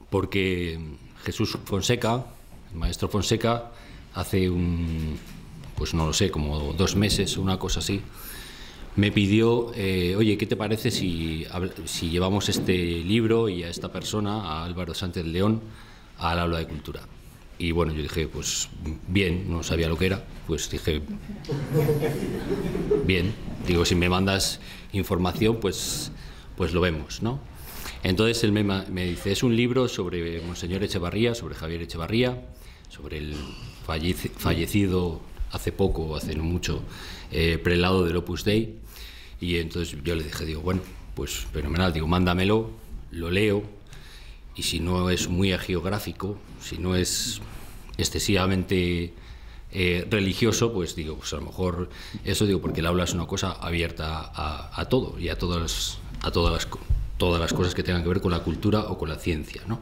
porque Jesús Fonseca, el maestro Fonseca, hace pues no lo sé, como 2 meses, una cosa así, me pidió, oye, ¿qué te parece si llevamos este libro y a esta persona, a Álvaro Sánchez León, al aula de cultura? Y bueno, yo dije, pues bien, no sabía lo que era, pues dije, bien, digo, si me mandas información, pues lo vemos, ¿no? Entonces él me dice, es un libro sobre Monseñor Echevarría, sobre Javier Echevarría, sobre el fallecido hace poco, hace no mucho, prelado del Opus Dei. Y entonces yo le dije, digo, bueno, pues fenomenal, digo, mándamelo, lo leo, y si no es muy agiográfico, si no es excesivamente religioso, pues digo, pues a lo mejor eso, digo, porque el aula es una cosa abierta a todo y a todas las cosas que tengan que ver con la cultura o con la ciencia, ¿no?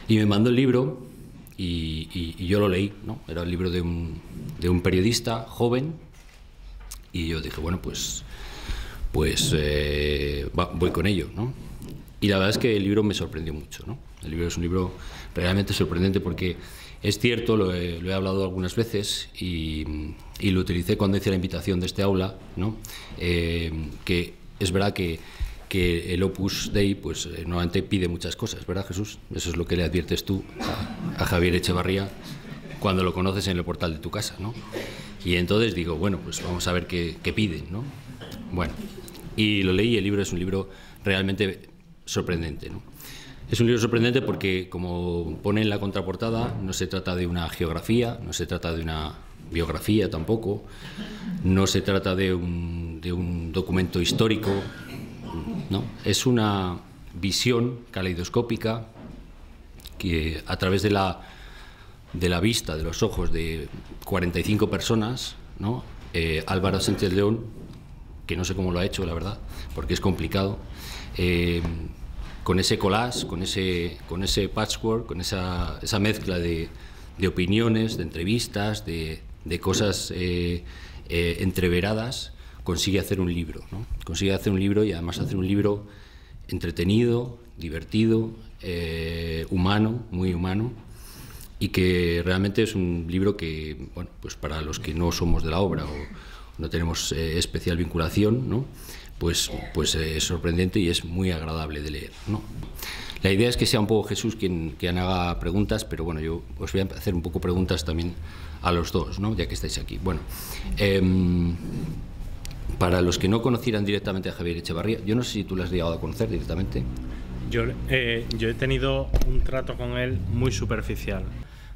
Y me mandó el libro y yo lo leí, ¿no? Era el libro de un periodista joven, y yo dije, bueno, pues voy con ello, ¿no? Y la verdad es que el libro me sorprendió mucho, ¿no? El libro es un libro realmente sorprendente porque es cierto, lo he hablado algunas veces y lo utilicé cuando hice la invitación de este aula, ¿no? Que es verdad que el Opus Dei pues normalmente pide muchas cosas, ¿verdad, Jesús? Eso es lo que le adviertes tú a Javier Echevarría cuando lo conoces en el portal de tu casa, ¿no? Y entonces digo, bueno, pues vamos a ver qué piden, ¿no? Bueno, y lo leí, el libro es un libro realmente sorprendente, ¿no? Es un libro sorprendente porque, como pone en la contraportada, no se trata de una geografía, no se trata de una biografía tampoco, no se trata de un documento histórico, ¿no? Es una visión caleidoscópica que, a través de la vista, de los ojos de 45 personas, ¿no? Álvaro Sánchez León, que no sé cómo lo ha hecho, la verdad, porque es complicado, con ese collage, con ese patchwork, con esa mezcla de opiniones, de entrevistas, de cosas entreveradas, consigue hacer un libro, ¿no? Consigue hacer un libro, y además hacer un libro entretenido, divertido, humano, muy humano, y que realmente es un libro que, bueno, pues para los que no somos de la obra o no tenemos especial vinculación, ¿no? Pues es sorprendente y es muy agradable de leer, ¿no? La idea es que sea un poco Jesús quien haga preguntas, pero bueno, yo os voy a hacer un poco preguntas también a los dos, ¿no? Ya que estáis aquí. Bueno, para los que no conocieran directamente a Javier Echevarría, yo no sé si tú lo has llegado a conocer directamente. Yo he tenido un trato con él muy superficial.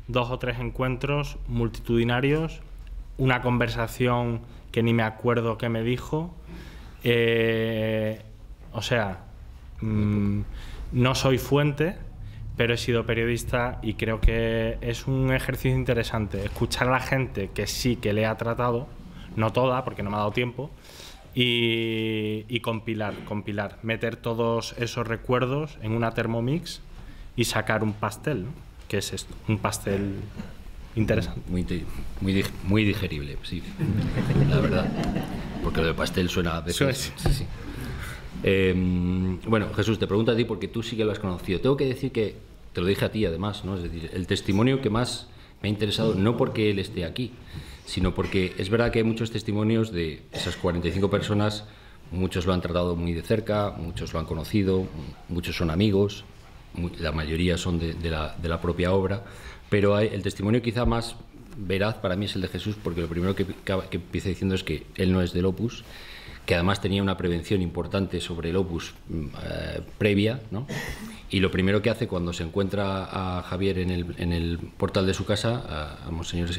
2 o 3 encuentros multitudinarios, una conversación que ni me acuerdo qué me dijo. O sea, no soy fuente, pero he sido periodista y creo que es un ejercicio interesante escuchar a la gente que sí que le ha tratado, no toda, porque no me ha dado tiempo, y compilar, meter todos esos recuerdos en una Thermomix y sacar un pastel, ¿no? ¿Qué es esto? Un pastel interesante. Muy digerible, sí, la verdad, porque lo de pastel suena a veces. Sí. Bueno, Jesús, te pregunto a ti porque tú sí que lo has conocido. Tengo que decir que te lo dije a ti además, ¿no? Es decir, el testimonio que más me ha interesado, no porque él esté aquí, sino porque es verdad que hay muchos testimonios de esas 45 personas, muchos lo han tratado muy de cerca, muchos lo han conocido, muchos son amigos, la mayoría son de la propia obra, pero el testimonio quizá más veraz para mí es el de Jesús, porque lo primero que empieza diciendo es que él no es del Opus, que además tenía una prevención importante sobre el Opus previa, ¿no? Y lo primero que hace cuando se encuentra a Javier en el portal de su casa, a Monseñor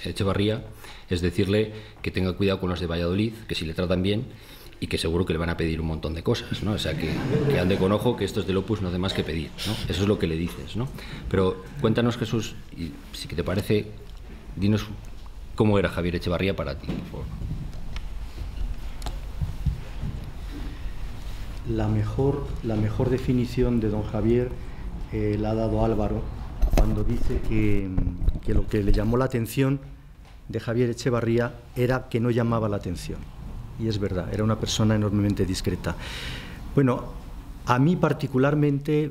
Echevarría, es decirle que tenga cuidado con los de Valladolid, que si le tratan bien, y que seguro que le van a pedir un montón de cosas, ¿no? O sea, que ande con ojo, que estos del Opus no hace más que pedir, ¿no? Eso es lo que le dices, ¿no? Pero cuéntanos, Jesús, y si te parece, dinos cómo era Javier Echevarría para ti, por favor. La mejor definición de don Javier la ha dado Álvaro cuando dice que lo que le llamó la atención de Javier Echevarría era que no llamaba la atención. Y es verdad, era una persona enormemente discreta. Bueno, a mí particularmente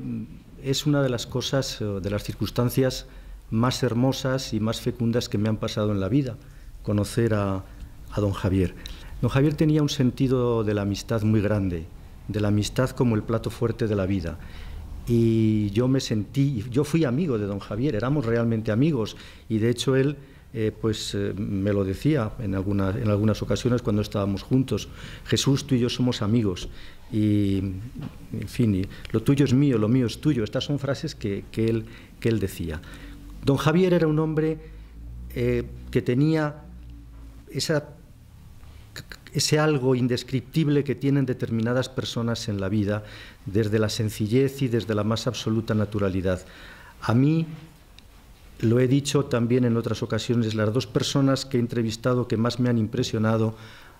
es una de las cosas, de las circunstancias más hermosas y más fecundas que me han pasado en la vida, conocer a don Javier. Don Javier tenía un sentido de la amistad muy grande, de la amistad como el plato fuerte de la vida. Y yo fui amigo de don Javier, éramos realmente amigos, y de hecho él me lo decía en algunas ocasiones cuando estábamos juntos: Jesús, tú y yo somos amigos, y en fin, y lo tuyo es mío, lo mío es tuyo. Estas son frases que él decía. Don Javier era un hombre que tenía ese algo indescriptible que tienen determinadas personas en la vida, desde la sencillez y desde la más absoluta naturalidad. A mí, lo he dicho también en otras ocasiones, las dos personas que he entrevistado que más me han impresionado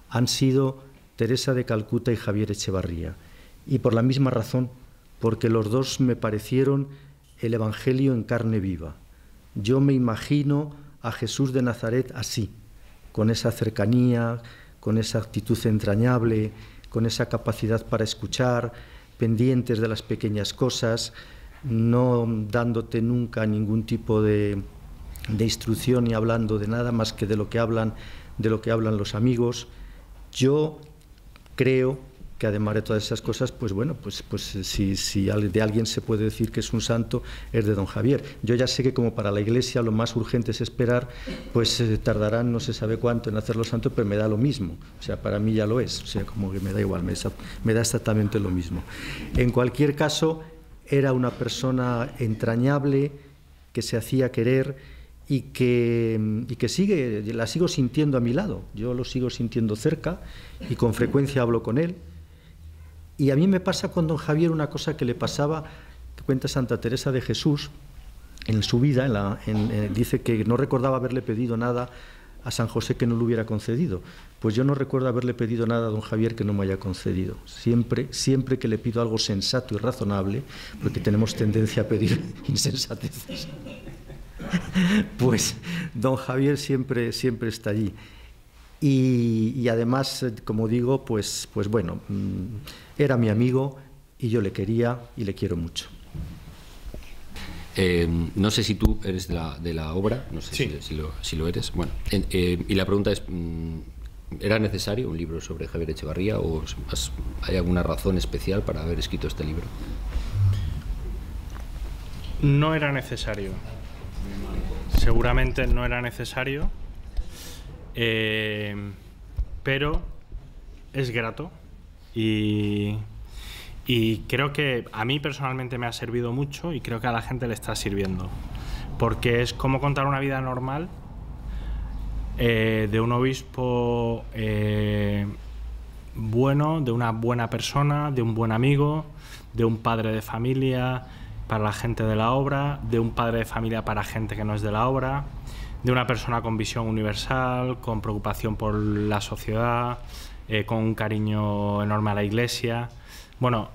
han sido Teresa de Calcuta y Javier Echevarría. Y por la misma razón, porque los dos me parecieron el Evangelio en carne viva. Yo me imagino a Jesús de Nazaret así, con esa cercanía, con esa actitud entrañable, con esa capacidad para escuchar, pendientes de las pequeñas cosas, no dándote nunca ningún tipo de instrucción ni hablando de nada más que de lo que hablan los amigos. Yo creo que además de todas esas cosas, pues bueno, si de alguien se puede decir que es un santo, es de don Javier. Yo ya sé que como para la Iglesia lo más urgente es esperar, pues tardarán no se sabe cuánto en hacerlo santo, pero me da lo mismo. O sea, para mí ya lo es. O sea, como que me da igual, me da exactamente lo mismo. En cualquier caso, era una persona entrañable, que se hacía querer y que la sigo sintiendo a mi lado. Yo lo sigo sintiendo cerca y con frecuencia hablo con él. Y a mí me pasa con don Javier una cosa que le pasaba, que cuenta Santa Teresa de Jesús en su vida, dice que no recordaba haberle pedido nada a San José que no le hubiera concedido. Pues yo no recuerdo haberle pedido nada a don Javier que no me haya concedido. Siempre que le pido algo sensato y razonable, porque tenemos tendencia a pedir insensateces, pues don Javier siempre está allí. Y además, como digo, pues bueno, era mi amigo y yo le quería y le quiero mucho. No sé si tú eres de la obra, no sé sí. si lo eres. Bueno, y la pregunta es, ¿era necesario un libro sobre Javier Echevarría o hay alguna razón especial para haber escrito este libro? No era necesario. Seguramente no era necesario, pero es grato y creo que a mí personalmente me ha servido mucho y creo que a la gente le está sirviendo, porque es como contar una vida normal de un obispo bueno, de una buena persona, de un buen amigo, de un padre de familia para la gente de la obra, de un padre de familia para gente que no es de la obra, de una persona con visión universal, con preocupación por la sociedad, con un cariño enorme a la Iglesia. Bueno,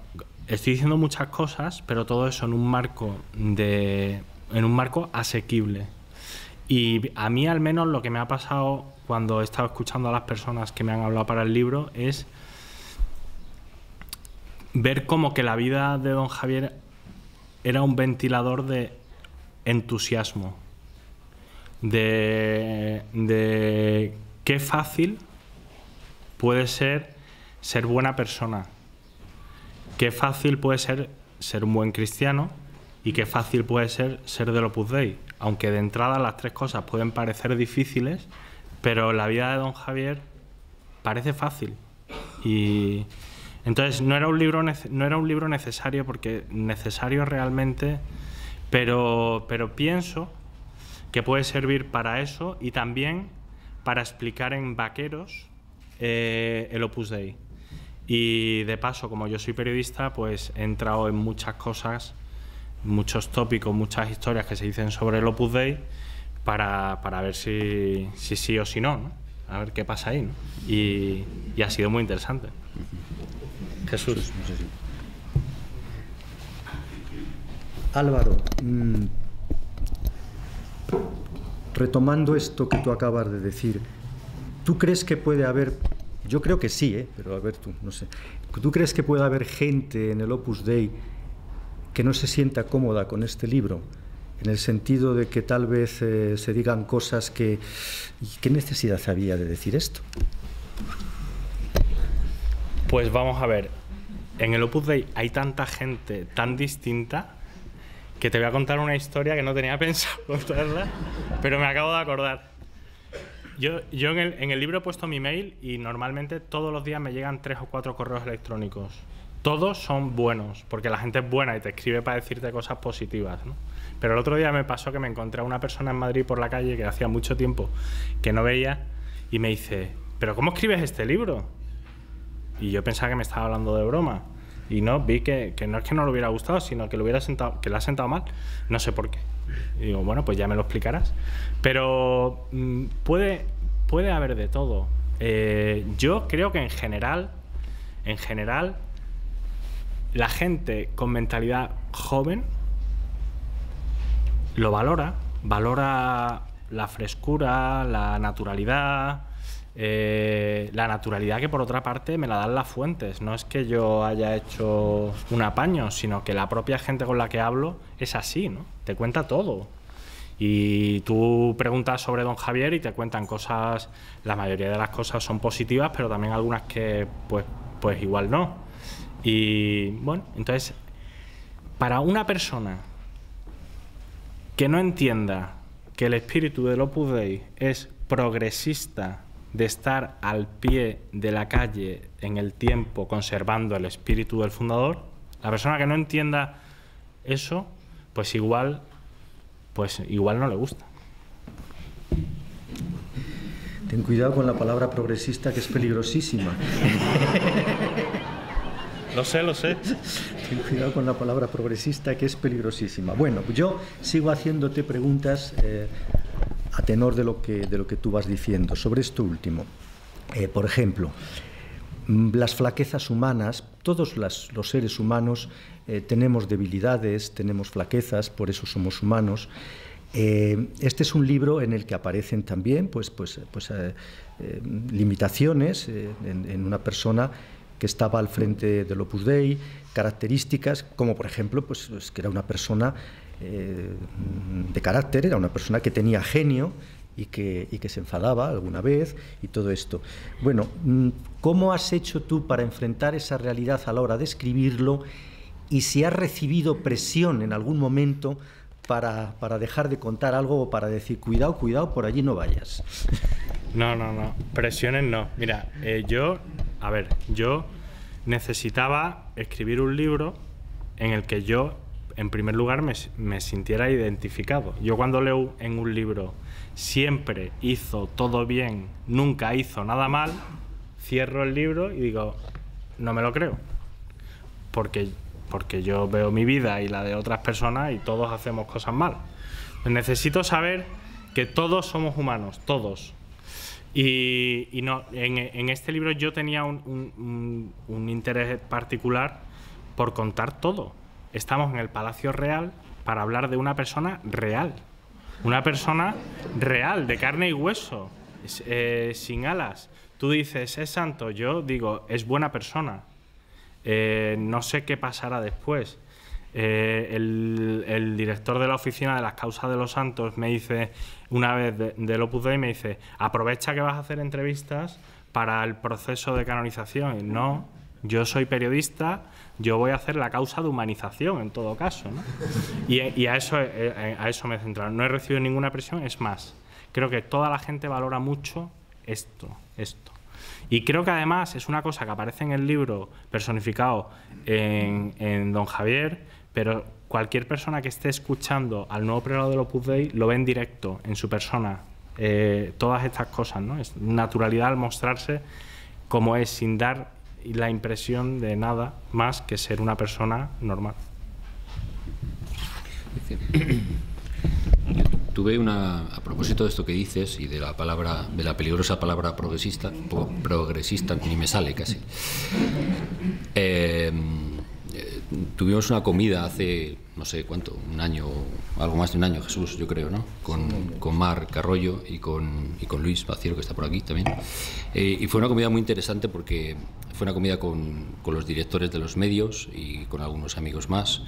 estoy diciendo muchas cosas, pero todo eso en un marco asequible. Y a mí al menos lo que me ha pasado cuando he estado escuchando a las personas que me han hablado para el libro es ver como que la vida de don Javier era un ventilador de entusiasmo, de qué fácil puede ser buena persona, qué fácil puede ser un buen cristiano y qué fácil puede ser del Opus Dei. Aunque de entrada las tres cosas pueden parecer difíciles, pero la vida de don Javier parece fácil. Y entonces no era un libro necesario, porque necesario realmente, pero pienso que puede servir para eso y también para explicar en Vaqueros el Opus Dei. Y de paso, como yo soy periodista, pues he entrado en muchas cosas, muchos tópicos, muchas historias que se dicen sobre el Opus Dei para ver si sí o si no, a ver qué pasa ahí, ¿no? Y ha sido muy interesante. Jesús. No sé si... Álvaro, retomando esto que tú acabas de decir, ¿tú crees que puede haber, yo creo que sí, pero a ver tú, no sé, ¿tú crees que puede haber gente en el Opus Dei que no se sienta cómoda con este libro, en el sentido de que tal vez se digan cosas que... ¿Qué necesidad había de decir esto? Pues vamos a ver, en el Opus Dei hay tanta gente tan distinta que te voy a contar una historia que no tenía pensado contarla, pero me acabo de acordar. Yo en el libro he puesto mi mail y normalmente todos los días me llegan 3 o 4 correos electrónicos. Todos son buenos, porque la gente es buena y te escribe para decirte cosas positivas, ¿no? Pero el otro día me pasó que me encontré a una persona en Madrid por la calle que hacía mucho tiempo que no veía y me dice, ¿pero cómo escribes este libro? Y yo pensaba que me estaba hablando de broma. Y no, vi que no es que no le hubiera gustado, sino que le ha sentado mal. No sé por qué. Y digo, bueno, pues ya me lo explicarás. Pero puede haber de todo. Yo creo que en general, la gente con mentalidad joven lo valora la frescura, la naturalidad que por otra parte me la dan las fuentes. No es que yo haya hecho un apaño, sino que la propia gente con la que hablo es así, ¿no? Te cuenta todo. Y tú preguntas sobre don Javier y te cuentan cosas, la mayoría de las cosas son positivas, pero también algunas que pues igual no. Y bueno, entonces, para una persona que no entienda que el espíritu del Opus Dei es progresista, de estar al pie de la calle en el tiempo conservando el espíritu del fundador, la persona que no entienda eso, pues igual no le gusta. Ten cuidado con la palabra progresista, que es peligrosísima. Lo sé. Ten cuidado con la palabra progresista, que es peligrosísima. Bueno, yo sigo haciéndote preguntas a tenor de lo que tú vas diciendo. Sobre esto último, por ejemplo, las flaquezas humanas, todos los seres humanos tenemos debilidades, tenemos flaquezas, por eso somos humanos. Este es un libro en el que aparecen también limitaciones en una persona que estaba al frente del Opus Dei, características como, por ejemplo, pues que era una persona de carácter, era una persona que tenía genio y que se enfadaba alguna vez y todo esto. Bueno, ¿cómo has hecho tú para enfrentar esa realidad a la hora de escribirlo? Y si has recibido presión en algún momento para dejar de contar algo o para decir, cuidado, por allí no vayas. No, presiones no. Mira, yo necesitaba escribir un libro en el que yo, en primer lugar, me sintiera identificado. Yo cuando leo en un libro, siempre hizo todo bien, nunca hizo nada mal, cierro el libro y digo, no me lo creo. Porque yo veo mi vida y la de otras personas y todos hacemos cosas mal. Necesito saber que todos somos humanos, todos. Y no, en este libro yo tenía un interés particular por contar todo. Estamos en el Palacio Real para hablar de una persona real. Una persona real, de carne y hueso, sin alas. Tú dices, es santo, yo digo, es buena persona. No sé qué pasará después. El director de la oficina de las causas de los santos me dice una vez del Opus Dei, me dice, aprovecha que vas a hacer entrevistas para el proceso de canonización. Y no, yo soy periodista, yo voy a hacer la causa de humanización en todo caso, ¿no? Y a eso me he centrado. No he recibido ninguna presión, es más, creo que toda la gente valora mucho esto. Y creo que además es una cosa que aparece en el libro personificado en don Javier, pero cualquier persona que esté escuchando al nuevo prelado del Opus Dei lo ve en directo, en su persona, todas estas cosas, ¿no? Es naturalidad al mostrarse como es, sin dar la impresión de nada más que ser una persona normal. Tuve a propósito de esto que dices y de la peligrosa palabra progresista, un poco progresista, ni me sale casi. Tuvimos una comida hace, no sé cuánto, un año, algo más de un año, Jesús, yo creo, ¿no? Con Marc Arroyo y con Luis Baciero, que está por aquí también. Y fue una comida muy interesante porque fue una comida con los directores de los medios y con algunos amigos más.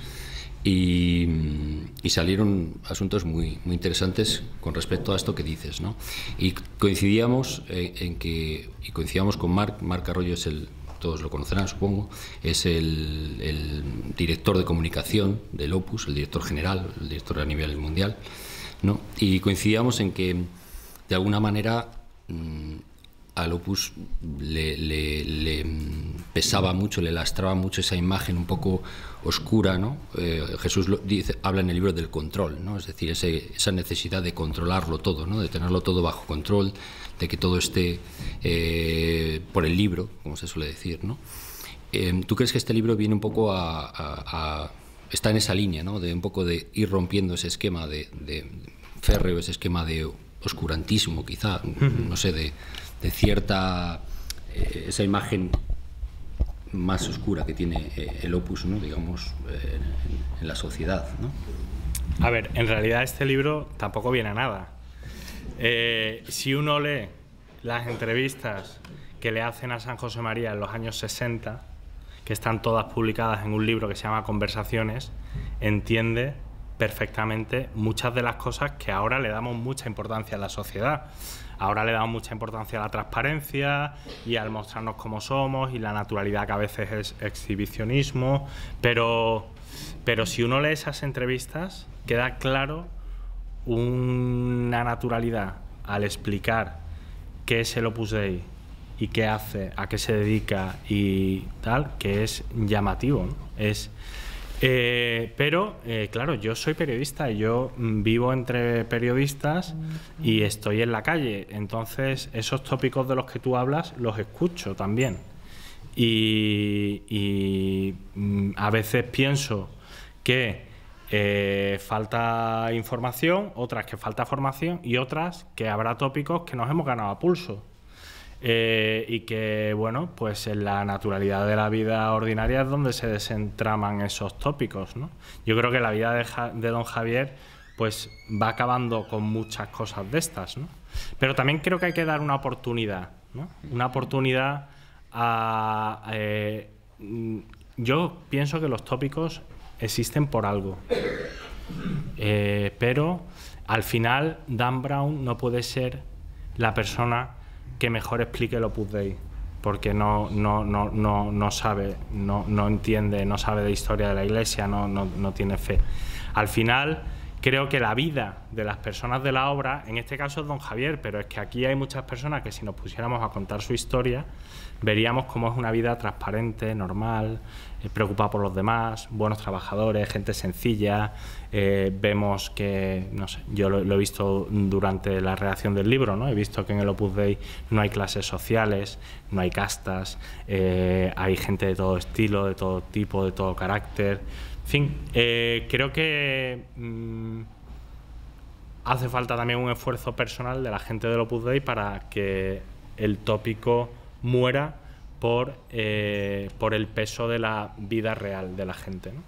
y salieron asuntos muy interesantes con respecto a esto que dices, ¿no? Y coincidíamos coincidíamos con Marc Arroyo, todos lo conocerán, supongo, es el director de comunicación del Opus, el director general, el director a nivel mundial, ¿no? Y coincidíamos en que, de alguna manera, al Opus le pesaba mucho, le lastraba mucho esa imagen un poco oscura, ¿no? Jesús habla en el libro del control, ¿no? Es decir, esa necesidad de controlarlo todo, ¿no? De tenerlo todo bajo control, de que todo esté por el libro, como se suele decir, ¿no? ¿Tú crees que este libro viene un poco está en esa línea, ¿no? De un poco de ir rompiendo ese esquema de férreo, ese esquema de oscurantismo, quizá, no sé, de cierta esa imagen más oscura que tiene el Opus, ¿no? Digamos, en la sociedad, ¿no? A ver, en realidad este libro tampoco viene a nada. Si uno lee las entrevistas que le hacen a San José María en los años 60, que están todas publicadas en un libro que se llama Conversaciones, entiende perfectamente muchas de las cosas que ahora le damos mucha importancia en la sociedad. Ahora le damos mucha importancia a la transparencia y al mostrarnos cómo somos y la naturalidad, que a veces es exhibicionismo, pero si uno lee esas entrevistas queda claro una naturalidad al explicar qué es el Opus Dei y qué hace, a qué se dedica y tal, que es llamativo, ¿no? Claro, yo soy periodista y yo vivo entre periodistas y estoy en la calle, entonces esos tópicos de los que tú hablas los escucho también y a veces pienso que falta información, otras que falta formación y otras que habrá tópicos que nos hemos ganado a pulso. Y que, bueno, pues en la naturalidad de la vida ordinaria es donde se desentraman esos tópicos, ¿no? Yo creo que la vida de don Javier pues va acabando con muchas cosas de estas, ¿no? Pero también creo que hay que dar una oportunidad, ¿no? Una oportunidad a... yo pienso que los tópicos existen por algo, pero al final Dan Brown no puede ser la persona que mejor explique el Opus Dei, porque no sabe, no entiende, no sabe de historia de la Iglesia, no tiene fe. Al final, creo que la vida de las personas de la obra, en este caso es don Javier, pero es que aquí hay muchas personas que si nos pusiéramos a contar su historia, veríamos cómo es una vida transparente, normal, preocupada por los demás, buenos trabajadores, gente sencilla. Vemos que, no sé, yo lo he visto durante la redacción del libro, ¿no? He visto que en el Opus Dei no hay clases sociales, no hay castas, hay gente de todo estilo, de todo tipo, de todo carácter. En fin, creo que hace falta también un esfuerzo personal de la gente del Opus Dei para que el tópico muera por el peso de la vida real de la gente, ¿no?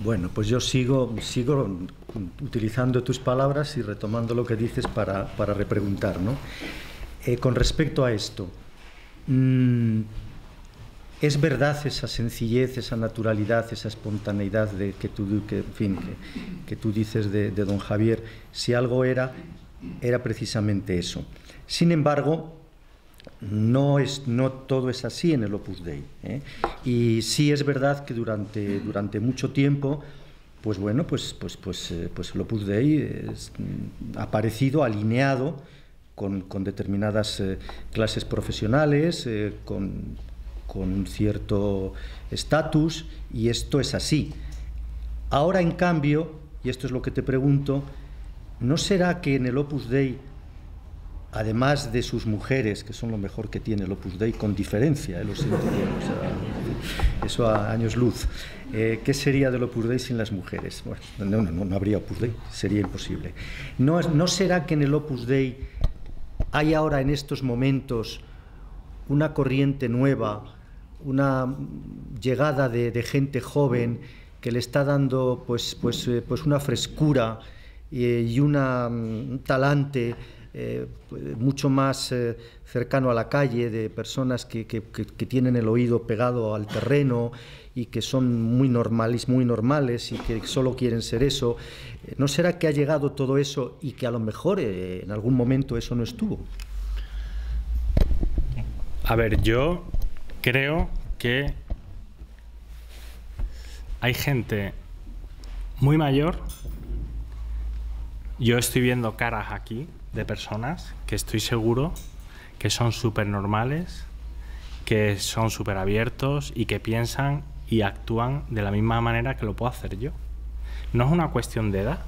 Bueno, pues yo sigo utilizando tus palabras y retomando lo que dices para repreguntar, ¿no? Con respecto a esto, ¿es verdad esa sencillez, esa naturalidad, esa espontaneidad que tú dices de don Javier? Si algo era precisamente eso. Sin embargo, no todo es así en el Opus Dei, ¿eh? Y sí es verdad que durante mucho tiempo, pues bueno, pues el Opus Dei ha aparecido alineado con determinadas clases profesionales, con un cierto estatus, y esto es así. Ahora, en cambio, y esto es lo que te pregunto, ¿no será que en el Opus Dei, además de sus mujeres, que son lo mejor que tiene el Opus Dei, con diferencia, lo siento bien, o sea, eso a años luz, ¿qué sería del Opus Dei sin las mujeres? Bueno, no habría Opus Dei, sería imposible. ¿No será que en el Opus Dei hay ahora, en estos momentos, una corriente nueva, una llegada de gente joven que le está dando pues una frescura y un talante mucho más cercano a la calle, de personas que tienen el oído pegado al terreno y que son muy normales y que solo quieren ser eso. ¿No será que ha llegado todo eso y que a lo mejor en algún momento eso no estuvo? A ver, yo creo que hay gente muy mayor. Yo estoy viendo caras aquí de personas que estoy seguro que son súper normales, que son súper abiertos y que piensan y actúan de la misma manera que lo puedo hacer yo. No es una cuestión de edad.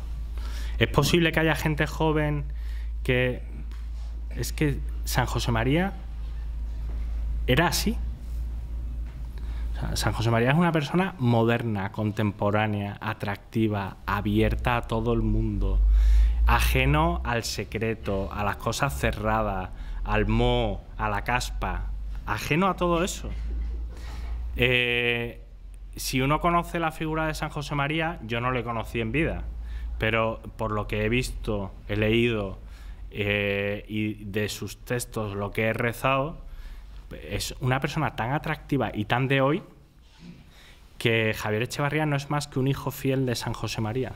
Es posible que haya gente joven que... Es que San José María era así. O sea, San José María es una persona moderna, contemporánea, atractiva, abierta a todo el mundo, ajeno al secreto, a las cosas cerradas, al moho, a la caspa, ajeno a todo eso. Si uno conoce la figura de San José María, yo no le conocí en vida, pero por lo que he visto, he leído y de sus textos lo que he rezado, es una persona tan atractiva y tan de hoy que Javier Echevarría no es más que un hijo fiel de San José María.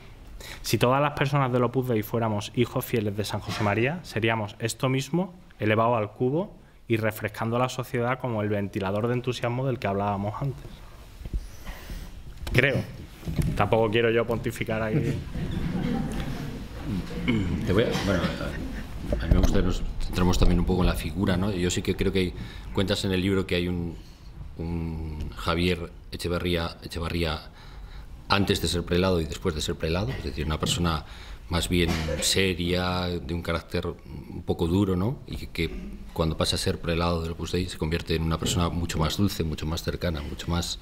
Si todas las personas del Opus Dei fuéramos hijos fieles de San José María, seríamos esto mismo elevado al cubo y refrescando a la sociedad como el ventilador de entusiasmo del que hablábamos antes. Creo. Tampoco quiero yo pontificar aquí. Bueno, a mí me gusta que nos centremos también un poco en la figura, ¿no? Yo sí que creo que cuentas en el libro que hay un Javier Echevarría antes de ser prelado y después de ser prelado, es decir, una persona más bien seria, de un carácter un poco duro, ¿no? Y que cuando pasa a ser prelado del Opus Dei se convierte en una persona mucho más dulce, mucho más cercana, mucho más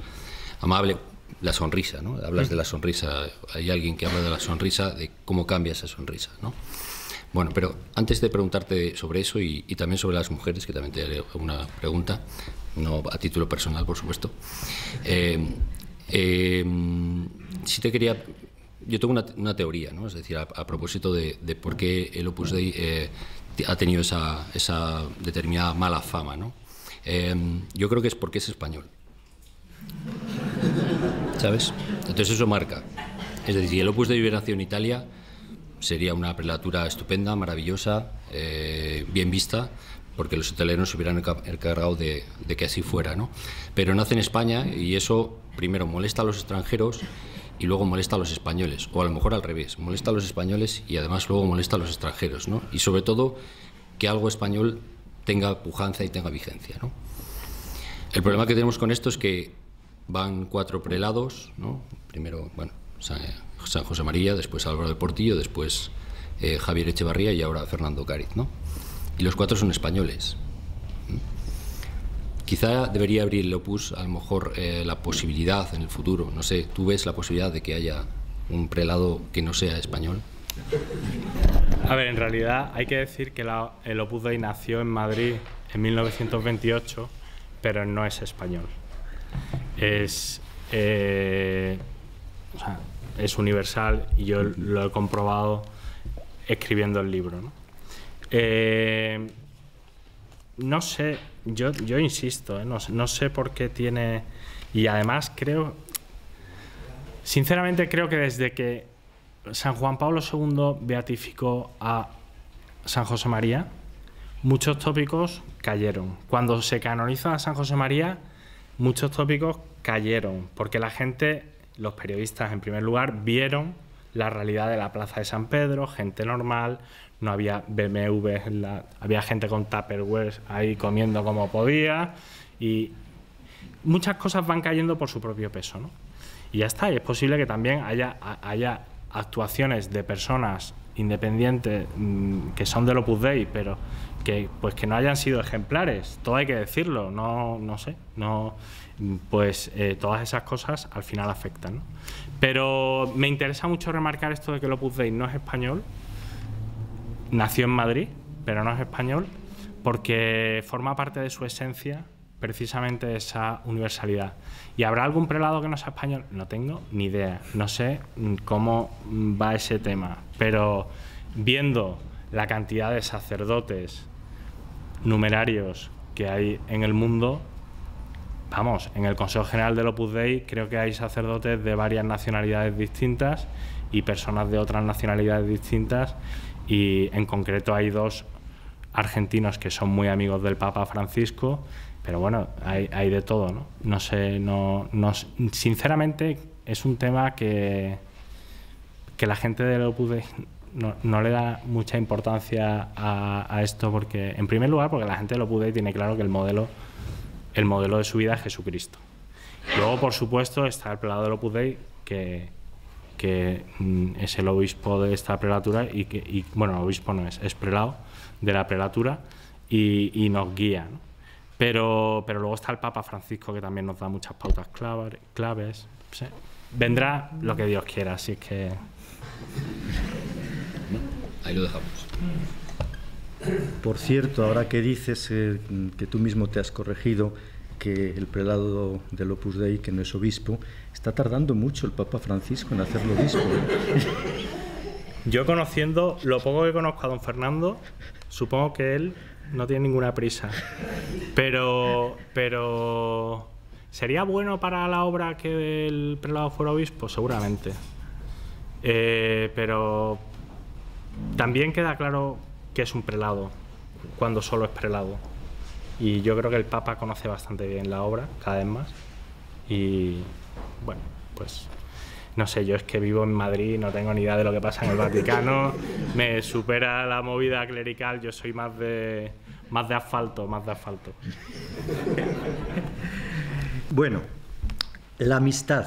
amable. La sonrisa, ¿no? Hablas de la sonrisa, hay alguien que habla de la sonrisa, de cómo cambia esa sonrisa, ¿no? Bueno, pero antes de preguntarte sobre eso y también sobre las mujeres, que también te haré una pregunta, no a título personal, por supuesto, sí te quería... Yo tengo una teoría, ¿no? Es decir, a propósito de por qué el Opus Dei ha tenido esa determinada mala fama, ¿no? Yo creo que es porque es español, ¿sabes? Entonces eso marca. Es decir, si el Opus Dei hubiera nacido en Italia, sería una prelatura estupenda, maravillosa, bien vista, porque los italianos se hubieran encargado de que así fuera, ¿no? Pero nace en España y eso primero molesta a los extranjeros y luego molesta a los españoles, o a lo mejor al revés, molesta a los españoles y además luego molesta a los extranjeros, ¿no? Y sobre todo que algo español tenga pujanza y tenga vigencia, ¿no? El problema que tenemos con esto es que van 4 prelados, ¿no? Primero, bueno, San José María, después Álvaro del Portillo, después Javier Echevarría y ahora Fernando Cáriz, ¿no? Y los 4 son españoles. Quizá debería abrir el Opus, a lo mejor, la posibilidad en el futuro, no sé, ¿tú ves la posibilidad de que haya un prelado que no sea español? A ver, en realidad hay que decir que el Opus Dei nació en Madrid en 1928, pero no es español. Es universal y yo lo he comprobado escribiendo el libro, ¿no? No sé, yo insisto, no sé por qué tiene... Y además sinceramente creo que desde que San Juan Pablo II beatificó a San José María, muchos tópicos cayeron. Cuando se canoniza a San José María, muchos tópicos cayeron, porque la gente, los periodistas en primer lugar, vieron la realidad de la Plaza de San Pedro, gente normal, no había BMWs, había gente con Tupperware ahí comiendo como podía, y muchas cosas van cayendo por su propio peso, ¿no? Y ya está, y es posible que también haya actuaciones de personas independientes que son del Opus Dei, pero que no hayan sido ejemplares, todo hay que decirlo, no sé, pues todas esas cosas al final afectan, ¿no? Pero me interesa mucho remarcar esto de que el Opus Dei no es español, nació en Madrid, pero no es español, porque forma parte de su esencia precisamente esa universalidad. ¿Y habrá algún prelado que no sea español? No tengo ni idea, no sé cómo va ese tema, pero viendo la cantidad de sacerdotes numerarios que hay en el mundo, vamos, en el Consejo General del Opus Dei creo que hay sacerdotes de varias nacionalidades distintas y personas de otras nacionalidades distintas, y en concreto hay 2 argentinos que son muy amigos del Papa Francisco, pero bueno, hay de todo, ¿no? No sé, sinceramente es un tema que la gente del Opus Dei no le da mucha importancia a esto, porque, en primer lugar, porque la gente del Opus Dei tiene claro que el modelo de su vida es Jesucristo. Luego, por supuesto, está el prelado del Opus Dei, que es el obispo de esta prelatura, y bueno, obispo no es prelado de la prelatura, y nos guía, ¿no? Pero luego está el Papa Francisco, que también nos da muchas pautas claves. Sí. Vendrá lo que Dios quiera, así que... Ahí lo dejamos. Por cierto, ahora que dices que tú mismo te has corregido, que el prelado del Opus Dei, que no es obispo, está tardando mucho el Papa Francisco en hacerlo obispo. Yo, conociendo lo poco que conozco a don Fernando, supongo que él no tiene ninguna prisa. Pero ¿sería bueno para la obra que el prelado fuera obispo? Seguramente. Pero también queda claro que es un prelado cuando solo es prelado. Y yo creo que el Papa conoce bastante bien la obra, cada vez más. Y bueno, pues no sé, yo es que vivo en Madrid, no tengo ni idea de lo que pasa en el Vaticano, me supera la movida clerical, yo soy más de asfalto. Bueno, la amistad,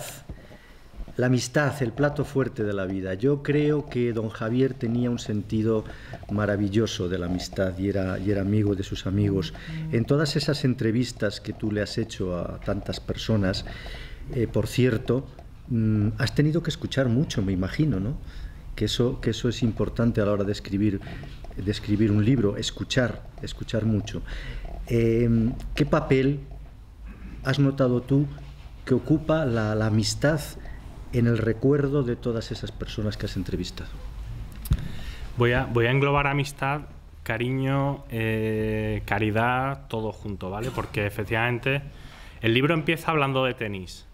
el plato fuerte de la vida. Yo creo que don Javier tenía un sentido maravilloso de la amistad y era amigo de sus amigos. En todas esas entrevistas que tú le has hecho a tantas personas, por cierto, has tenido que escuchar mucho, me imagino, ¿no? Que eso es importante a la hora de escribir un libro, escuchar mucho. ¿Qué papel has notado tú que ocupa la amistad en el recuerdo de todas esas personas que has entrevistado? Voy a englobar amistad, cariño, caridad, todo junto, ¿vale? Porque efectivamente el libro empieza hablando de tenis.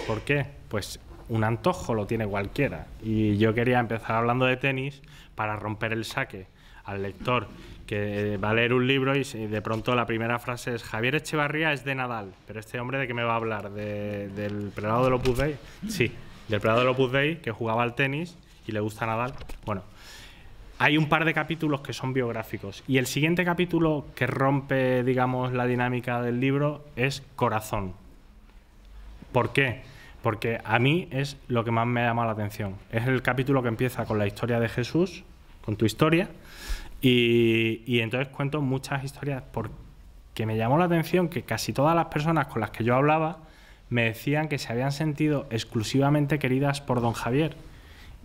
¿Por qué? Pues un antojo lo tiene cualquiera. Y yo quería empezar hablando de tenis para romper el saque al lector, que va a leer un libro y de pronto la primera frase es: Javier Echevarría es de Nadal. Pero este hombre, ¿de qué me va a hablar? ¿Del prelado del Opus Dei? Sí, del prelado del Opus Dei, que jugaba al tenis y le gusta Nadal. Bueno, hay un par de capítulos que son biográficos. Y el siguiente capítulo que rompe, digamos, la dinámica del libro es Corazón. ¿Por qué? Porque a mí es lo que más me llama la atención. Es el capítulo que empieza con la historia de Jesús, con tu historia, y entonces cuento muchas historias porque me llamó la atención que casi todas las personas con las que yo hablaba me decían que se habían sentido exclusivamente queridas por don Javier.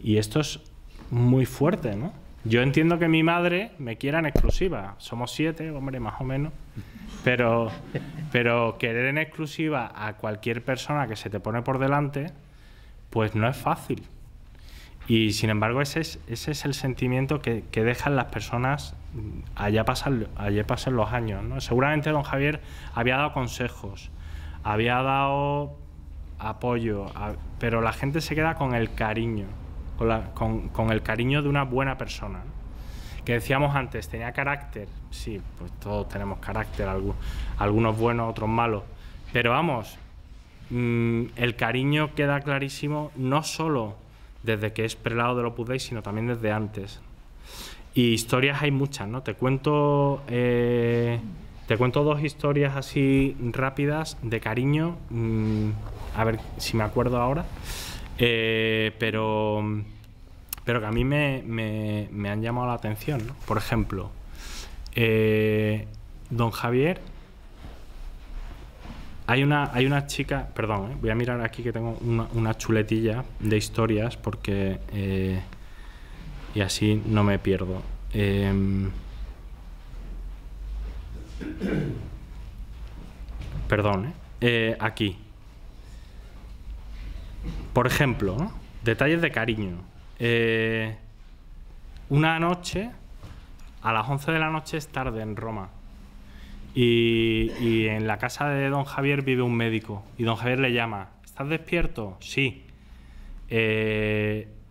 Y esto es muy fuerte, ¿no? Yo entiendo que mi madre me quiera en exclusiva. Somos 7, hombre, más o menos. Pero querer en exclusiva a cualquier persona que se te pone por delante, pues no es fácil. Y sin embargo ese es el sentimiento que dejan las personas allá pasan los años, ¿no? Seguramente don Javier había dado consejos, había dado apoyo, pero la gente se queda con el cariño, con el cariño de una buena persona, ¿no? Que decíamos antes, tenía carácter. Sí, pues todos tenemos carácter, algunos buenos, otros malos. Pero vamos, el cariño queda clarísimo no solo desde que es prelado del Opus Dei, sino también desde antes. Y historias hay muchas, ¿no? Te cuento 2 historias así rápidas de cariño, a ver si me acuerdo ahora, pero que a mí me han llamado la atención, ¿no? Por ejemplo, don Javier, hay una chica, perdón, voy a mirar aquí que tengo una chuletilla de historias porque y así no me pierdo. Perdón, aquí. Por ejemplo, ¿no? Detalles de cariño. Una noche, a las 11 de la noche es tarde en Roma, Y en la casa de don Javier vive un médico y don Javier le llama. ¿Estás despierto? Sí.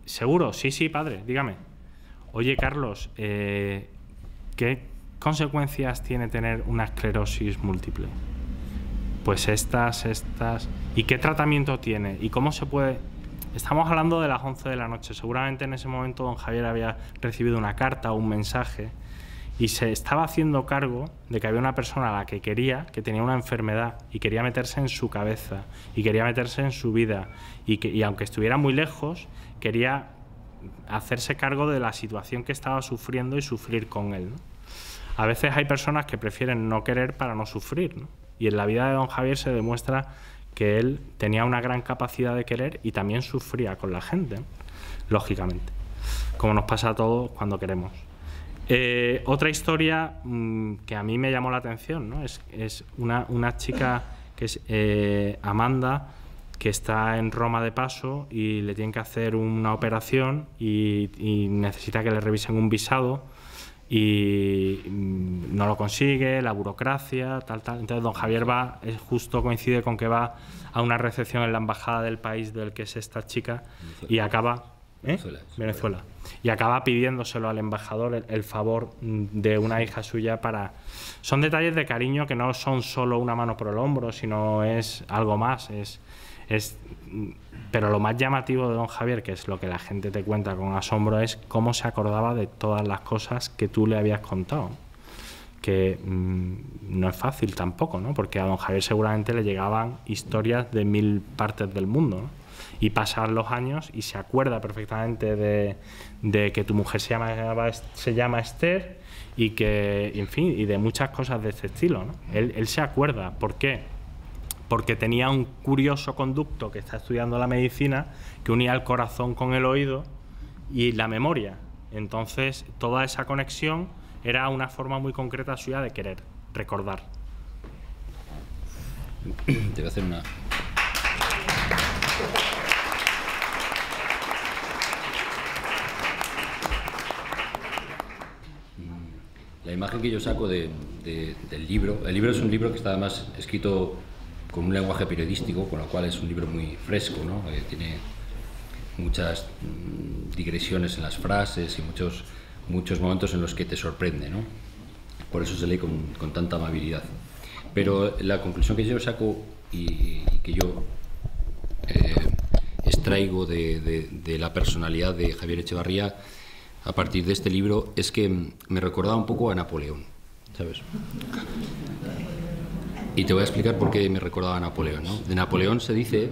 ¿Seguro? Sí, sí, padre, dígame. Oye, Carlos, ¿qué consecuencias tiene tener una esclerosis múltiple? Pues estas. ¿Y qué tratamiento tiene? ¿Y cómo se puede...? Estamos hablando de las 11 de la noche. Seguramente en ese momento don Javier había recibido una carta o un mensaje y se estaba haciendo cargo de que había una persona a la que quería, que tenía una enfermedad y quería meterse en su cabeza y quería meterse en su vida y aunque estuviera muy lejos, quería hacerse cargo de la situación que estaba sufriendo y sufrir con él, ¿no? A veces hay personas que prefieren no querer para no sufrir, ¿no? Y en la vida de don Javier se demuestra que él tenía una gran capacidad de querer y también sufría con la gente, ¿no? Lógicamente, como nos pasa a todos cuando queremos. Otra historia que a mí me llamó la atención, ¿no? Es una chica que es Amanda, que está en Roma de paso y le tienen que hacer una operación y necesita que le revisen un visado y no lo consigue, la burocracia, tal. Entonces don Javier justo coincide con que va a una recepción en la embajada del país del que es esta chica y acaba... Venezuela. Y acaba pidiéndoselo al embajador el favor de una hija suya para... Son detalles de cariño que no son solo una mano por el hombro, sino es algo más. Pero lo más llamativo de don Javier, que es lo que la gente te cuenta con asombro, es cómo se acordaba de todas las cosas que tú le habías contado. Que no es fácil tampoco, ¿no? Porque a don Javier seguramente le llegaban historias de 1000 partes del mundo, ¿no? Y pasan los años y se acuerda perfectamente de que tu mujer se llama Esther y que, en fin, y de muchas cosas de este estilo, ¿no? Él se acuerda. ¿Por qué? Porque tenía un curioso conducto que está estudiando la medicina que unía el corazón con el oído y la memoria. Entonces, toda esa conexión era una forma muy concreta suya de querer, recordar. Te voy a hacer una... La imagen que yo saco del libro... El libro es un libro que está además escrito con un lenguaje periodístico, con lo cual es un libro muy fresco, ¿no? Tiene muchas digresiones en las frases y muchos momentos en los que te sorprende, ¿no? Por eso se lee con tanta amabilidad. Pero la conclusión que yo saco y que yo extraigo de la personalidad de Javier Echevarría a partir de este libro es que me recordaba un poco a Napoleón, ¿sabes? Y te voy a explicar por qué me recordaba a Napoleón, ¿no? De Napoleón se dice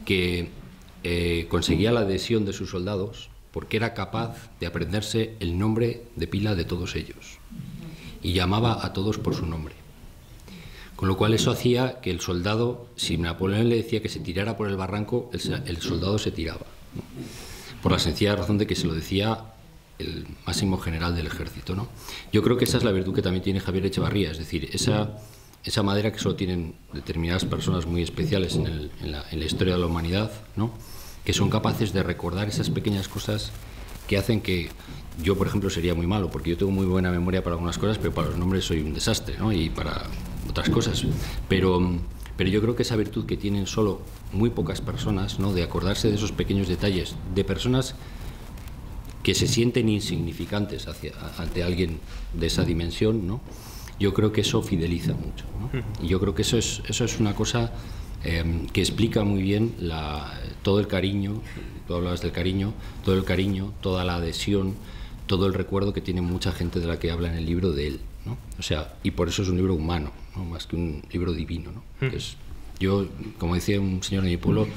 que conseguía la adhesión de sus soldados porque era capaz de aprenderse el nombre de pila de todos ellos y llamaba a todos por su nombre. Con lo cual eso hacía que el soldado, si Napoleón le decía que se tirara por el barranco, el soldado se tiraba, ¿no? Por la sencilla razón de que se lo decía el máximo general del ejército, ¿no? Yo creo que esa es la virtud que también tiene Javier Echevarría, es decir, esa madera que solo tienen determinadas personas muy especiales en la historia de la humanidad, ¿no? Que son capaces de recordar esas pequeñas cosas que hacen que yo, por ejemplo, sería muy malo, porque yo tengo muy buena memoria para algunas cosas, pero para los nombres soy un desastre, ¿no? Y para otras cosas. Pero yo creo que esa virtud que tienen solo muy pocas personas, ¿no? De acordarse de esos pequeños detalles, de personas que se sienten insignificantes ante alguien de esa dimensión, ¿no? Yo creo que eso fideliza mucho, ¿no? Y yo creo que eso es una cosa que explica muy bien todo el cariño, tú hablabas del cariño, todo el cariño, toda la adhesión, todo el recuerdo que tiene mucha gente de la que habla en el libro de él, ¿no? O sea, y por eso es un libro humano, ¿no? Más que un libro divino, ¿no? Yo, como decía un señor de mi pueblo,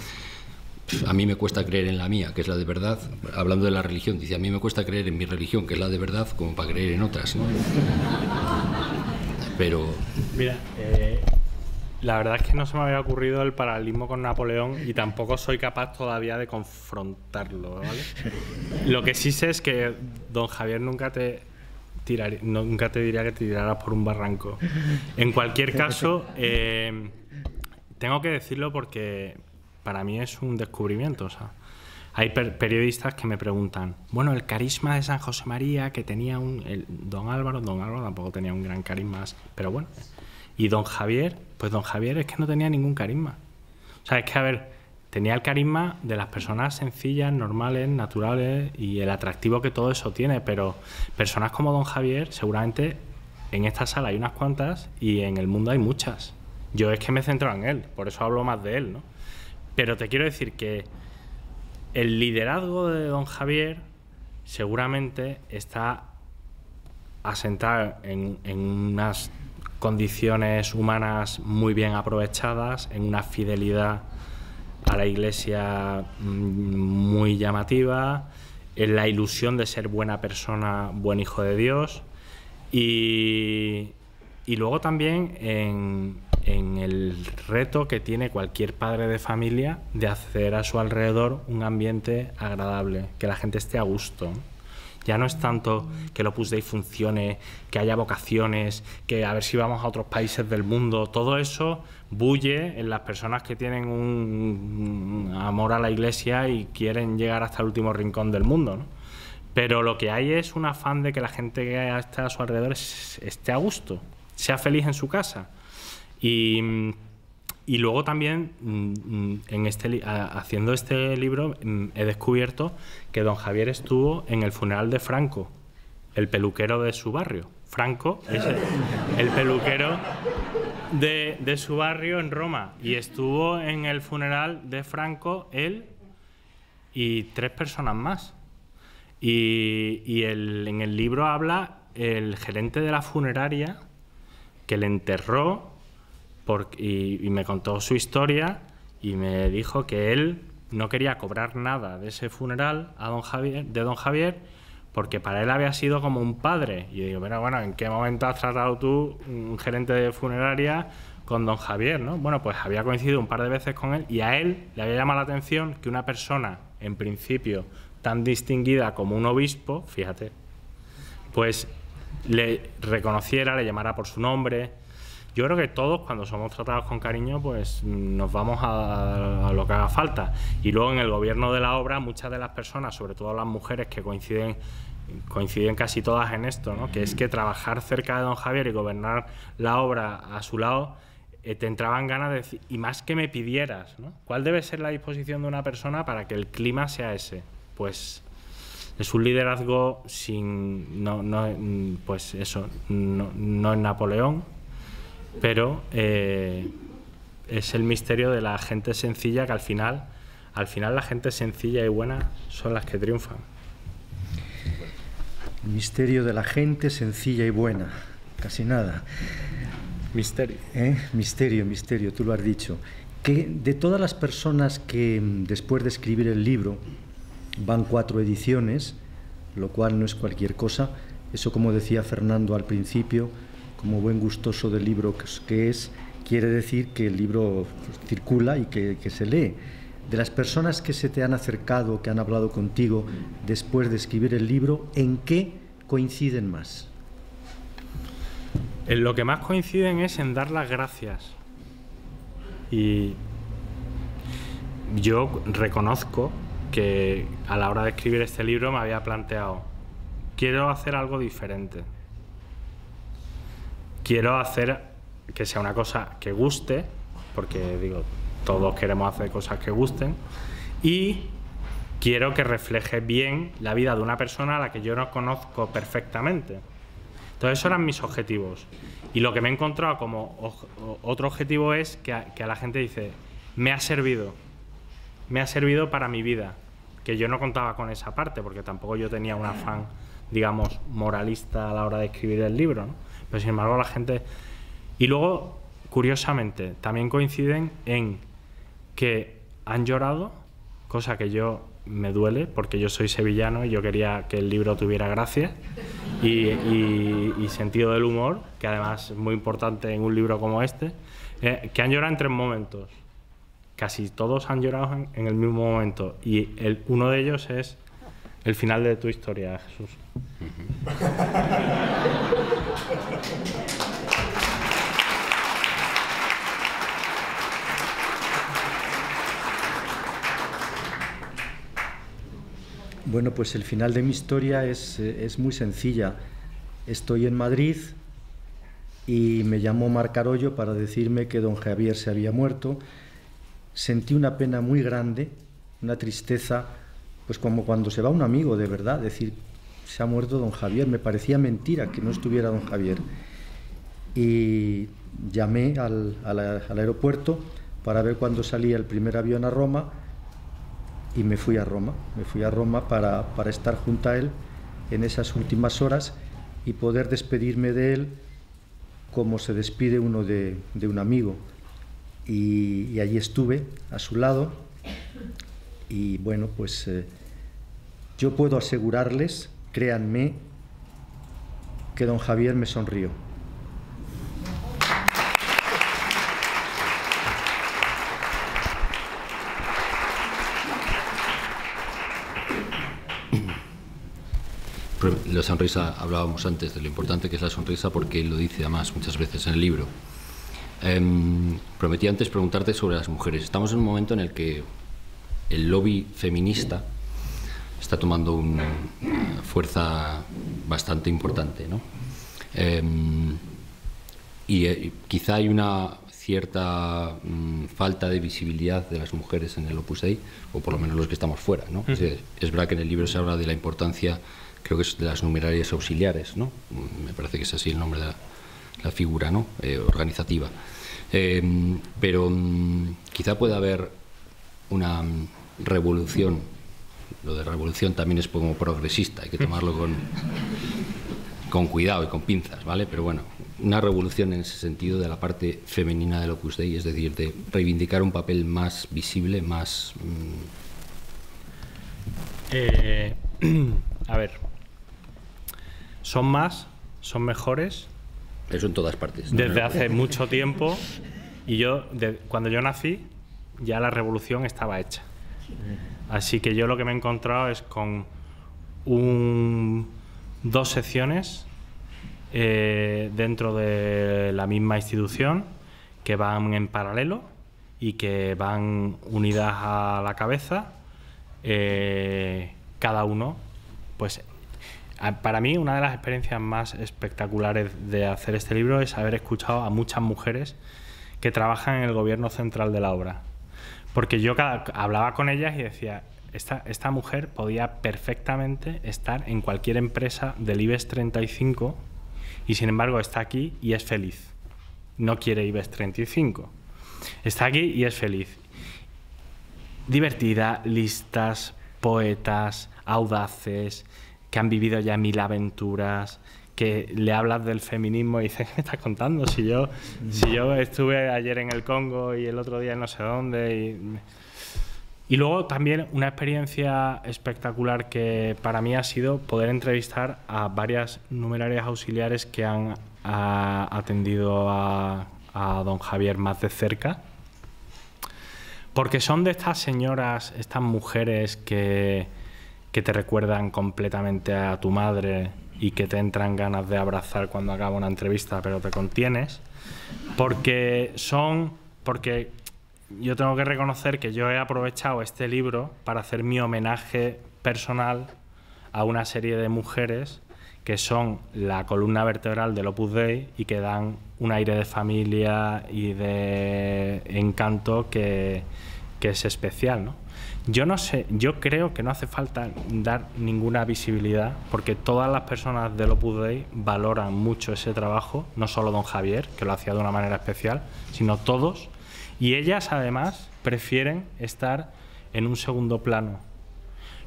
a mí me cuesta creer en la mía, que es la de verdad. Hablando de la religión, dice, a mí me cuesta creer en mi religión, que es la de verdad, como para creer en otras, ¿no? Pero... Mira, la verdad es que no se me había ocurrido el paralelismo con Napoleón y tampoco soy capaz todavía de confrontarlo, ¿vale? Lo que sí sé es que don Javier nunca te diría que te tiraras por un barranco. En cualquier caso, tengo que decirlo porque para mí es un descubrimiento. O sea, Hay periodistas que me preguntan, bueno, el carisma de San José María, que tenía don Álvaro tampoco tenía un gran carisma, pero bueno. Y don Javier, pues don Javier es que no tenía ningún carisma. O sea, es que, a ver, tenía el carisma de las personas sencillas, normales, naturales y el atractivo que todo eso tiene, pero personas como don Javier, seguramente en esta sala hay unas cuantas y en el mundo hay muchas. Yo es que me he centrado en él, por eso hablo más de él, ¿no? Pero te quiero decir que el liderazgo de don Javier seguramente está asentado en unas condiciones humanas muy bien aprovechadas, en una fidelidad a la Iglesia muy llamativa, en la ilusión de ser buena persona, buen hijo de Dios, y luego también en el reto que tiene cualquier padre de familia de hacer a su alrededor un ambiente agradable, que la gente esté a gusto. Ya no es tanto que el Opus Dei funcione, que haya vocaciones, que a ver si vamos a otros países del mundo. Todo eso bulle en las personas que tienen un amor a la Iglesia y quieren llegar hasta el último rincón del mundo, ¿no? Pero lo que hay es un afán de que la gente que está a su alrededor esté a gusto, sea feliz en su casa. Y luego también, haciendo este libro, he descubierto que don Javier estuvo en el funeral de Franco, el peluquero de su barrio. Franco es el peluquero de su barrio en Roma. Y estuvo en el funeral de Franco él y 3 personas más. Y en el libro habla el gerente de la funeraria que le enterró y me contó su historia y me dijo que él no quería cobrar nada de ese funeral de don Javier porque para él había sido como un padre. Y yo digo, pero bueno, ¿en qué momento has tratado tú, un gerente de funeraria, con don Javier, ¿no? Bueno, pues había coincidido un par de veces con él y a él le había llamado la atención que una persona, en principio, tan distinguida como un obispo, fíjate, pues le reconociera, le llamara por su nombre. Yo creo que todos, cuando somos tratados con cariño, pues nos vamos a lo que haga falta. Y luego en el gobierno de la obra, muchas de las personas, sobre todo las mujeres que coinciden casi todas en esto, ¿no? Que es que trabajar cerca de don Javier y gobernar la obra a su lado, te entraban ganas de decir, y más que me pidieras, ¿no? ¿Cuál debe ser la disposición de una persona para que el clima sea ese? Pues es un liderazgo pues eso, no es Napoleón, pero es el misterio de la gente sencilla, que al final la gente sencilla y buena son las que triunfan. El misterio de la gente sencilla y buena, casi nada. Misterio. Misterio, tú lo has dicho. Que de todas las personas que después de escribir el libro van 4 ediciones, lo cual no es cualquier cosa, eso, como decía Fernando al principio, como buen gustoso del libro que es, quiere decir que el libro circula y que se lee. De las personas que se te han acercado, que han hablado contigo después de escribir el libro, ¿en qué coinciden más? En lo que más coinciden es en dar las gracias. Y yo reconozco que a la hora de escribir este libro me había planteado, quiero hacer algo diferente. Quiero hacer que sea una cosa que guste, porque digo, todos queremos hacer cosas que gusten, y quiero que refleje bien la vida de una persona a la que yo no conozco perfectamente. Entonces, esos eran mis objetivos. Y lo que me he encontrado como otro objetivo es que a la gente dice, me ha servido para mi vida, que yo no contaba con esa parte, porque tampoco yo tenía un afán, digamos, moralista a la hora de escribir el libro, ¿no? Pero sin embargo la gente... Y luego, curiosamente, también coinciden en que han llorado, cosa que yo me duele, porque yo soy sevillano y yo quería que el libro tuviera gracia y sentido del humor, que además es muy importante en un libro como este, que han llorado en 3 momentos. Casi todos han llorado en el mismo momento, y uno de ellos es el final de tu historia, Jesús. Bueno, pues el final de mi historia es muy sencilla. Estoy en Madrid y me llamó Marc Arollo para decirme que don Javier se había muerto. Sentí una pena muy grande, una tristeza, pues como cuando se va un amigo, de verdad, decir, se ha muerto don Javier. Me parecía mentira que no estuviera don Javier. Y llamé al aeropuerto para ver cuándo salía el primer avión a Roma, y me fui a Roma. Me fui a Roma para estar junto a él en esas últimas horas y poder despedirme de él como se despide uno de un amigo. Y allí estuve a su lado y bueno, pues yo puedo asegurarles, créanme, que don Javier me sonrió. La sonrisa, hablábamos antes de lo importante que es la sonrisa, porque él lo dice además muchas veces en el libro. Prometí antes preguntarte sobre las mujeres. Estamos en un momento en el que el lobby feminista está tomando una fuerza bastante importante, ¿no? Quizá hay una cierta falta de visibilidad de las mujeres en el Opus Dei, o por lo menos los que estamos fuera, ¿no? Es verdad que en el libro se habla de la importancia, creo que es de las numerarias auxiliares, ¿no? Me parece que es así el nombre de la figura, ¿no? Organizativa. Pero quizá pueda haber una revolución. Lo de revolución también es como progresista, hay que tomarlo con cuidado y con pinzas, ¿vale? Pero bueno, una revolución en ese sentido de la parte femenina del Opus Dei, es decir, de reivindicar un papel más visible, más... A ver, son más, son mejores. Eso en todas partes, ¿no? Desde hace mucho tiempo, y cuando yo nací ya la revolución estaba hecha. Así que yo lo que me he encontrado es con dos secciones dentro de la misma institución que van en paralelo y que van unidas a la cabeza, cada uno, pues para mí una de las experiencias más espectaculares de hacer este libro es haber escuchado a muchas mujeres que trabajan en el gobierno central de la obra. Porque yo hablaba con ellas y decía, esta mujer podía perfectamente estar en cualquier empresa del IBEX 35 y sin embargo está aquí y es feliz. No quiere IBEX 35. Está aquí y es feliz. Divertida, listas, poetas, audaces, que han vivido ya 1000 aventuras, que le hablas del feminismo y dices, ¿qué me estás contando? Si yo estuve ayer en el Congo y el otro día en no sé dónde. Y luego también una experiencia espectacular que para mí ha sido poder entrevistar a varias numerarias auxiliares que han atendido a don Javier más de cerca. Porque son de estas señoras, estas mujeres que te recuerdan completamente a tu madre y que te entran ganas de abrazar cuando acaba una entrevista, pero te contienes, porque yo tengo que reconocer que yo he aprovechado este libro para hacer mi homenaje personal a una serie de mujeres que son la columna vertebral del Opus Dei y que dan un aire de familia y de encanto que es especial, ¿no? Yo no sé, yo creo que no hace falta dar ninguna visibilidad porque todas las personas del Opus Dei valoran mucho ese trabajo, no solo don Javier, que lo hacía de una manera especial, sino todos, y ellas además prefieren estar en un segundo plano.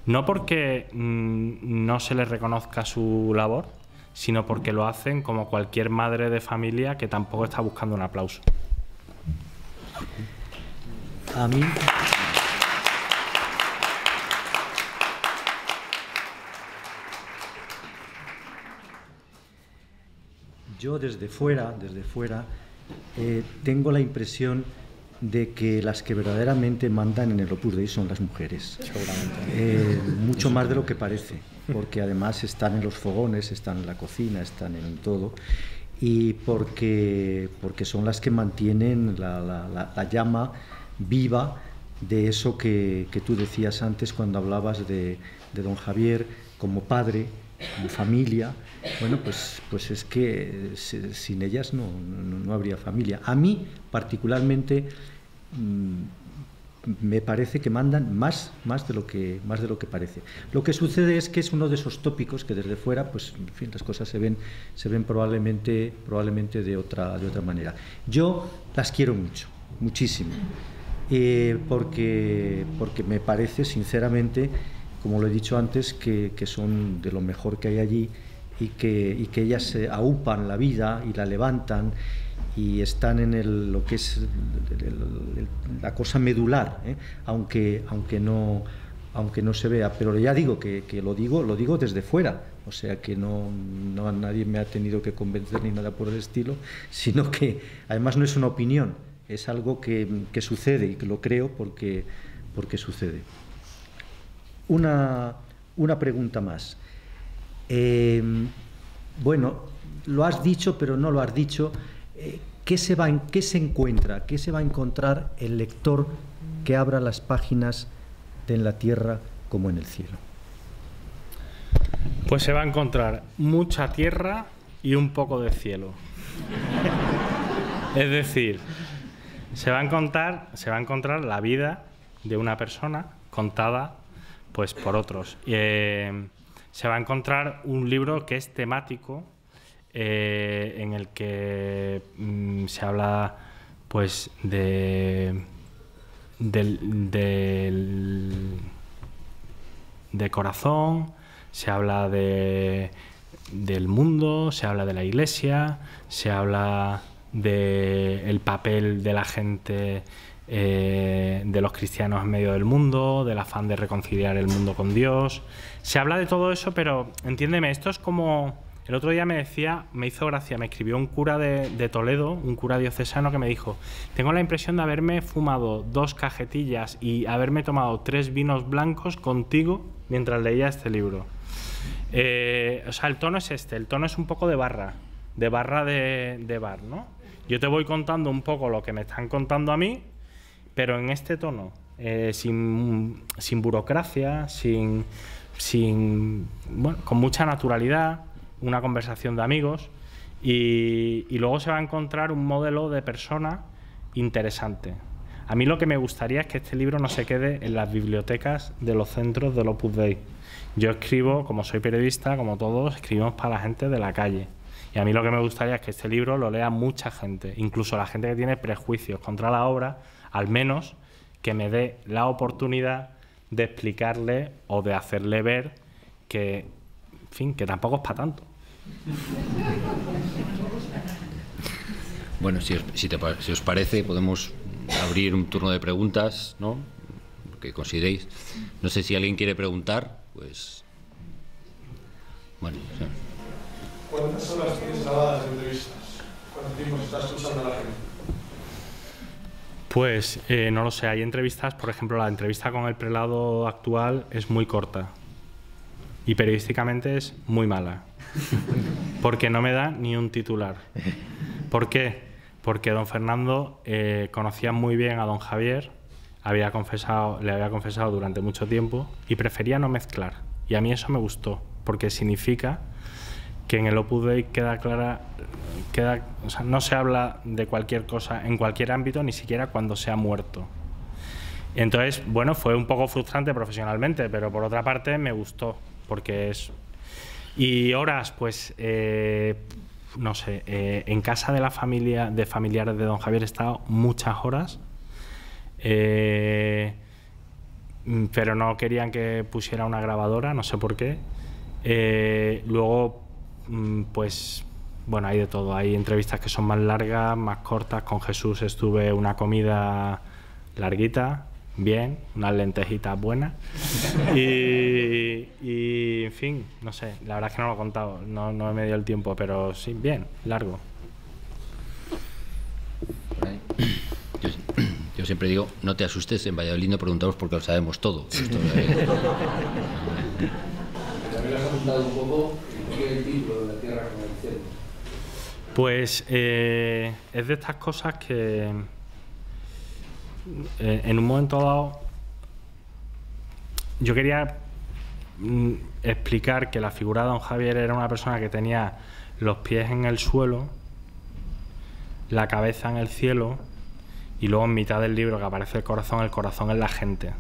No porque no se les reconozca su labor, sino porque lo hacen como cualquier madre de familia que tampoco está buscando un aplauso. A mí... Yo desde fuera tengo la impresión de que las que verdaderamente mandan en el Opus Dei son las mujeres. Mucho más de lo que parece, porque además están en los fogones, están en la cocina, están en todo, y porque son las que mantienen la llama viva de eso que tú decías antes cuando hablabas de don Javier como padre, como familia. Bueno, pues es que sin ellas no habría familia. A mí, particularmente, me parece que mandan más de lo que parece. Lo que sucede es que es uno de esos tópicos que desde fuera, pues, en fin, las cosas se ven probablemente de otra manera. Yo las quiero mucho, muchísimo, porque me parece, sinceramente, como lo he dicho antes, que son de lo mejor que hay allí, y que ellas se aupan la vida y la levantan y están en lo que es la cosa medular, aunque no se vea. Pero ya digo que lo digo desde fuera, o sea que no nadie me ha tenido que convencer ni nada por el estilo, sino que además no es una opinión, es algo que sucede y que lo creo porque sucede. Una pregunta más. Bueno, lo has dicho, pero no lo has dicho. ¿Qué se va a encontrar el lector que abra las páginas de En la Tierra como en el Cielo? Pues se va a encontrar mucha tierra y un poco de cielo. Es decir, se va a encontrar la vida de una persona contada, pues, por otros. Se va a encontrar un libro que es temático, en el que se habla, pues, de corazón, se habla del mundo, se habla de la Iglesia, se habla del papel de la gente, de los cristianos en medio del mundo, del afán de reconciliar el mundo con Dios. Se habla de todo eso, pero entiéndeme, esto es como... El otro día me hizo gracia, me escribió un cura de Toledo, un cura diocesano, que me dijo: tengo la impresión de haberme fumado 2 cajetillas y haberme tomado 3 vinos blancos contigo mientras leía este libro. O sea, el tono es el tono es un poco de barra de bar, ¿no? Yo te voy contando un poco lo que me están contando a mí, pero en este tono, sin burocracia, bueno, con mucha naturalidad, una conversación de amigos, y luego se va a encontrar un modelo de persona interesante. A mí lo que me gustaría es que este libro no se quede en las bibliotecas de los centros del Opus Dei. Yo escribo, como soy periodista, como todos, escribimos para la gente de la calle. Y a mí lo que me gustaría es que este libro lo lea mucha gente, incluso la gente que tiene prejuicios contra la obra, al menos que me dé la oportunidad de explicarle o de hacerle ver que, en fin, que tampoco es para tanto. Bueno, si os parece, podemos abrir un turno de preguntas, ¿no? Lo que consideréis. No sé si alguien quiere preguntar, pues... Bueno, sí. ¿Cuántas horas tienes grabadas de entrevistas? ¿Cuánto tiempo estás escuchando a la gente? Pues no lo sé, hay entrevistas, por ejemplo, la entrevista con el prelado actual es muy corta y periodísticamente es muy mala, porque no me da ni un titular. ¿Por qué? Porque don Fernando conocía muy bien a don Javier, le había confesado durante mucho tiempo y prefería no mezclar. Y a mí eso me gustó, porque significa que en el Opus Dei o sea, no se habla de cualquier cosa en cualquier ámbito, ni siquiera cuando se ha muerto. Entonces, bueno, fue un poco frustrante profesionalmente, pero por otra parte me gustó, porque es... Y horas, pues, no sé, en casa de familiares de don Javier he estado muchas horas, pero no querían que pusiera una grabadora, no sé por qué. Luego, pues, bueno, hay de todo. Hay entrevistas que son más largas, más cortas. Con Jesús estuve una comida larguita, bien, unas lentejitas buenas. Y en fin, no sé, la verdad es que no lo he contado, no me dio el tiempo, pero sí, bien, largo. Yo siempre digo, no te asustes, en Valladolid no preguntamos porque lo sabemos todo. También has comentado un poco qué es el título de La Tierra como el Cielo. Pues es de estas cosas que en un momento dado, yo quería explicar que la figura de don Javier era una persona que tenía los pies en el suelo, la cabeza en el cielo, y luego en mitad del libro que aparece el corazón es la gente.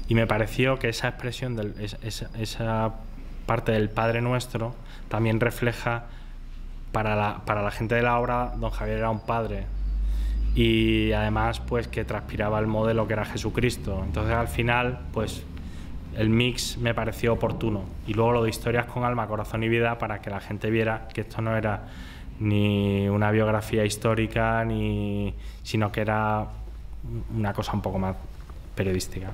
Y me pareció que esa expresión, esa parte del Padre Nuestro, también refleja para la gente de la obra, don Javier era un padre, y además pues que transpiraba el modelo que era Jesucristo. Entonces al final pues el mix me pareció oportuno, y luego lo de historias con alma, corazón y vida, para que la gente viera que esto no era ni una biografía histórica, sino que era una cosa un poco más periodística.